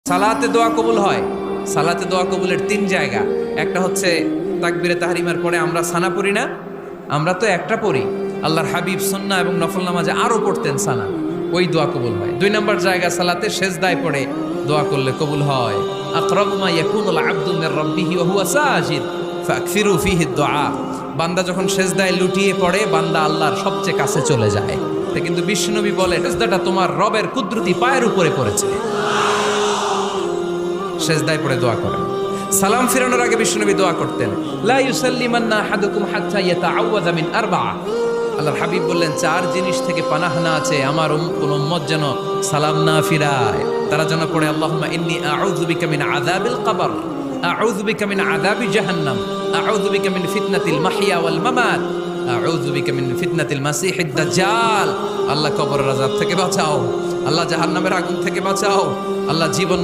সালাতে দোয়া কবুল হয়। সালাতে দোয়া কবুলের 3 জায়গা। একটা হচ্ছে তাকবীরে তাহরিমার পরে আমরা সানা পড়ি না, আমরা তো একটা পড়ি। আল্লাহর হাবিব সুন্নাহ এবং নফল নামাজে আরো পড়তেন সানা, ওই দোয়া কবুল হয়। 2 নম্বর জায়গা সালাতে সেজদায় পড়ে দোয়া করলে কবুল হয়। আকরাবু মা ইয়াকুনুল আবদু মির রাব্বিহি ওয়া হুয়া সাজিদ ফাকসিরু ফীহি দুআ। বান্দা যখন সেজদায় লুটিয়ে পড়ে, বান্দা আল্লাহর সবচেয়ে কাছে চলে যায়। কিন্তু বিশ্বনবী বলে, সেজদাটা তোমার রবের কুদরতি পায়ের উপরে পড়েছে। সেজদায় পড়ে দোয়া করেন। সালাম ফিরানোর আগে বিশ্বনবী দোয়া করতেন, লা ইউসাল্লিমান্না আহাদুকুম হাত্তা ইয়াতাআওয়াযা মিন আরবা'a। আল্লাহর হাবিব বললেন, 4 জিনিস থেকে পানাহ না আছে আমার কোন উম্মত যেন সালাম না ফিরায়। তারা যেন পড়ে, আল্লাহুম্মা ইন্নী আউযু বিকা মিন আযাবিল কবর, আউযু বিকা মিন আযাবি জাহান্নাম, আউযু বিকা মিন ফিতনাতিল মাহইয়া ওয়াল মামাত, আউযু বিকা মিন ফিতনাতিল মাসিহিদ দাজ্জাল। আল্লাহ কবরের আযাব থেকে বাঁচাও, আল্লাহ জাহান্নামের আগুন থেকে বাঁচাও, আল্লাহ জীবন